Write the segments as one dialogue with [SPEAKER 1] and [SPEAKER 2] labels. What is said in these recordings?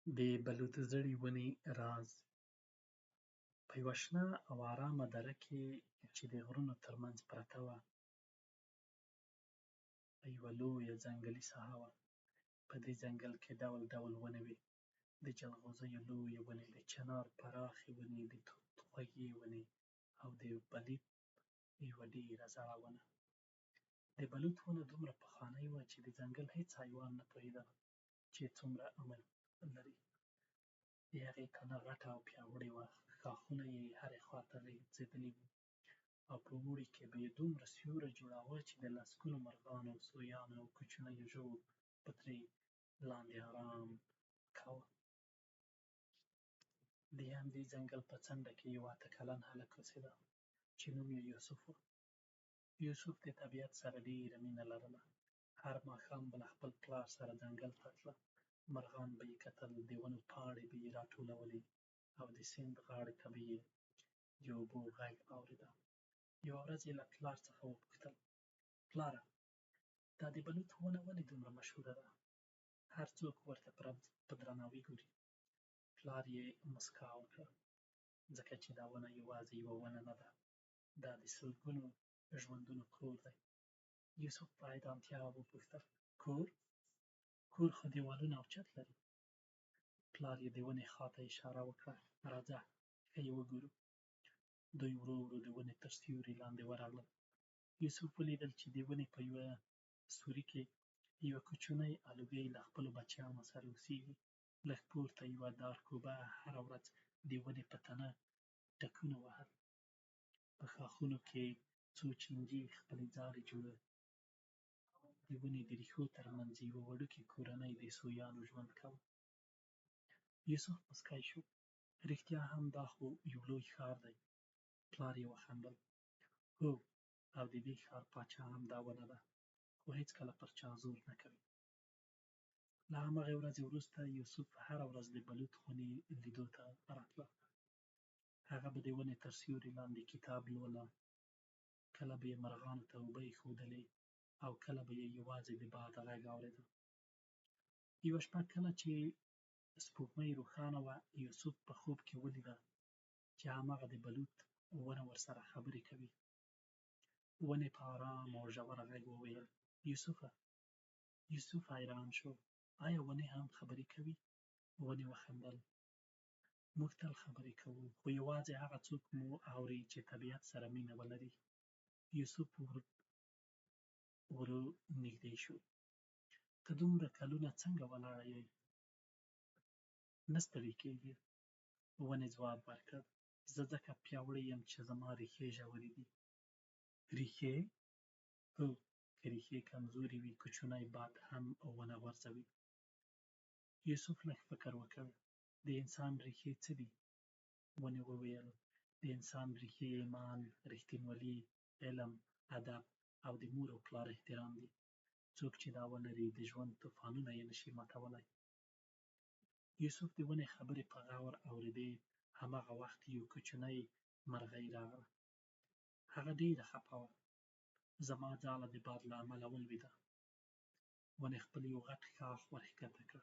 [SPEAKER 1] د بلوط زړې ونې راز په یوه شنه او ارامه دره کې چې د غرونو ترمنځ پرته وه، یوه لویه ځنګلي ساحه وه. په دې ځنګل کې ډول ډول ونې وې، د جلغوزیو لویې ونې، د چنار پراخې ونې، د توت خوږې ونې او د بلوط یوه ډېره زړه ونه. د بلوط ونه دومره پخوانۍ وه چې د ځنګل هېڅ حیوان نه پوهېده چې څومره عمر لري. د هغې تنه غټه او پیاوړې وه، ښاخونه یې هرې خواته غځېدلي وو، او په اوړي کې به یې دومره سیوری جوړاوه چې د لسګونو مرغانو، سویانو او کوچنیو ژوو به ترې لاندې ارام کاوه. د همدې ځنګل په څنډه کې یو 8 کلن هلک اوسېده چې نوم یې یوسف و. یوسف د طبیعت سره ډېره مینه لرله. هر ماښام به له خپل پلار سره ځنګل ته تله، مرغان به یې کتل، د ونو پاڼې به یې راټولولې او د سیند غاړې ته به یې د اوبو غږ اورېده. یوه ورځ یې له پلار څخه وپوښتل: پلاره، دا د بلوط ونه ولې دومره مشهوره ده؟ هر څوک ورته په درناوي ګوري. پلار یې موسکا وکړه: ځکه چې دا ونه یوازې یوه ونه نه ده، دا د سلګونو ژوندونو کور دی. یوسف په حیرانتیا وپوښتل: کور؟ کور خو دیوالونه او چت لري. پلار یې د ونې خواته اشاره وکړه: راځه ښه یې وګورو. دوی ورو ورو د ونې تر سیوري لاندې ورغلل. یوسف ولیدل چې د ونې په یوه سوري کې یوه کوچنۍ الوګۍ له خپلو بچیانو سره اوسېږي. لږ پورته یوه دارکوبه هره ورځ د ونې په تنه ټکونه وهل. په ښاخونو کې څو چینجي خپلې ځالې جوړولې. د ونې د ریښو ترمنځ یوه وړوکې کورنۍ د سویانو ژوند کاوه. یوسف موسکی شو: رښتیا هم دا خو یو لوی ښار دی. پلار یې وخندل: هو، او د دې ښار پاچا هم دا ونه ده، خو هېڅکله پر چا زور نه کوي. له همغې ورځې وروسته یوسف هره ورځ د بلوط ونې لیدو ته راتله. هغه به د ونې تر سیوري لاندې کتاب لوله، کله به یې مرغانو ته اوبه ایښودلې او کله به یې یوازې د باد غږ اورېده. یوه شپه کله چې سپوږمۍ روښانه وه، یوسف په خوب کې ولیده چې هماغه د بلوط ونه ورسره خبرې کوي. ونې په ارام او ژور غږ وویل: یوسفه! یوسف حیران شو: ایا ونې هم خبرې کوي؟ ونې وخندل: موږ تل خبرې کوو، خو یوازې هغه څوک مو اوري چې طبیعت سره مینه ولري. یوسف ورو نږدې شو: ته دومره کلونه څنګه ولاړه یې؟ نه ستړې کېږې؟ ونې ځواب ورکړ: زه ځکه پیاوړې یم چې زما ریښې ژورې دي. ریښې؟ هو، که ریښې کمزورې وي، کوچنی باد هم ونه غورځوي. یوسف لږ فکر وکړ: د انسان ریښې څه دي؟ ونې وویل: د انسان ریښې ایمان، رښتینولي، علم، ادب او د مور او پلار احترام دي. څوک چې دا ولري، د ژوند طوفانونه یې نشي ماتولی. یوسف د ونې خبرې په غور اورېدې. هماغه وخت یو کوچنی مرغۍ راغله. هغه ډېره خفه وه. زما ځاله د باد له امله ولوېده. ونې خپل یو غټ ښاخ ورښکته کړ.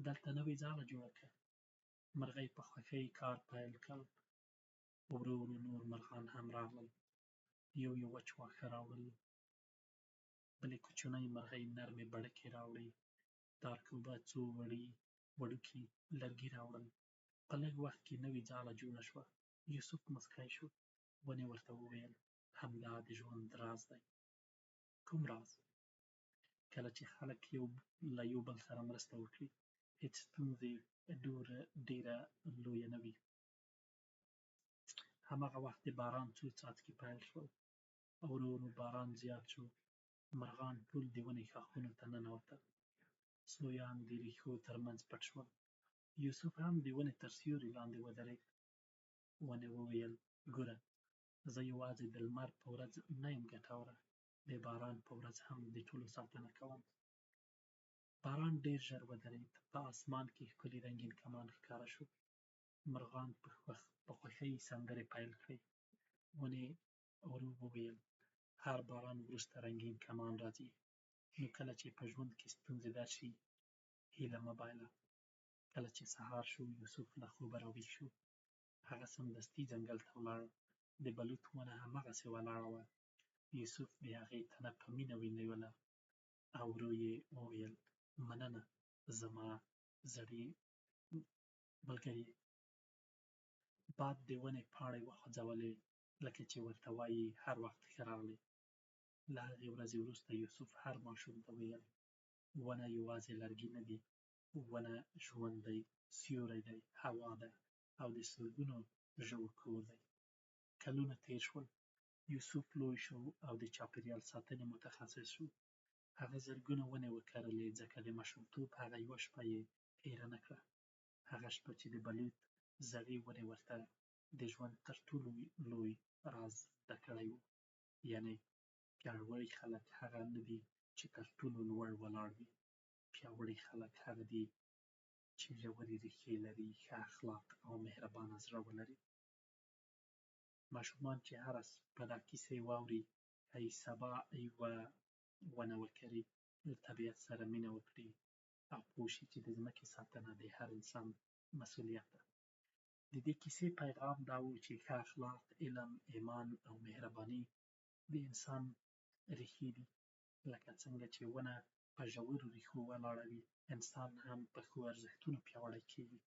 [SPEAKER 1] دلته نوې ځاله جوړه کړه. مرغۍ په خوښۍ کار پیل کړ. ورو ورو نور مرغان هم راغلل. یو یو وچ واښه راوړل. بلې کوچنۍ مرغۍ نرمې بڼکې راوړې. دارکوبه څو وړوکي لرګي راوړل. په لږ وخت کې نوې ځاله جوړه شوه. یوسف موسکی شو. ونې ورته وویل: همدا د ژوند راز دی. کوم راز؟ کله چې خلک له یو بل سره مرسته وکړي، هېڅ ستونزې ډېره لویه نه وي. هماغه وخت د باران څو څاڅکي پیل شول. ورو ورو باران زیات شو. مرغان ټول د ونې ښاخونو ته ننوتل. سویان د ریښو ترمنځ پټ شول. یوسف هم د ونې تر سیوري لاندې ودرېد. ونې وویل: ګوره، زه یوازې د لمر په ورځ نه یم ګټوره، د باران په ورځ هم د ټولو ساتنه کوم. باران ډېر ژر ودرېد. په اسمان کې ښکلي رنګین کمان ښکاره شو. مرغان په خوښۍ سندرې پیل کړې. ونې ورو وویل: هر باران وروسته رنګین کمان راځي. نو کله چې په ژوند کې ستونزې درشي، هیله مه بایله. کله چې سهار شو یوسف له خوبه راویښ شو. هغه سمدستي ځنګل ته ولاړ. د بلوط ونه هماغسې ولاړه وه. یوسف د هغې تنه په مینه ونیوله او ورو یې وویل: مننه زما زړې ملګرې. باد د ونې پاڼې وخوځولې لکه چې ورته وایي هر وخت ښه راغلې. له هغې ورځې وروسته یوسف هر ماشوم ته ویل: ونه یوازې لرګي نه دي، ونه ژوند دی، سیوری دی، هوا ده او د سلګونو ژوو کور دی. کلونه تېر شول. یوسف لوی شو او د چاپېریال ساتنې متخصص شو. هغه زرګونه ونې وکرلې ځکه د ماشومتوب هغه یوه شپه یې هېره نه کړه. هغه شپه چې د بلوط زړې ونې ورته د ژوند تر ټولو لوی راز زده کړی و. یعنې پیاوړي خلک هغه نه دي چې تر ټولو لوړ ولاړ وي. پیاوړي خلک هغه دي چې ژورې ریښې لري، ښه اخلاق او مهربانه زړه ولري. ماشومان چې هره شپه دا کیسې واوري، ښایي سبا یوه ونه وکري، له طبیعت سره مینه وکړي او پوه شي چې د ځمکې ساتنه د هر انسان مسؤلیت ده. د دې کیسې پیغام دا و چې ښه اخلاق، علم، ایمان او مهرباني د انسان ریښې دي. لکه څنګه چې ونه په ژورو ریښو ولاړه وي، انسان هم په ښو ارزښتونو پیاوړی کېږي.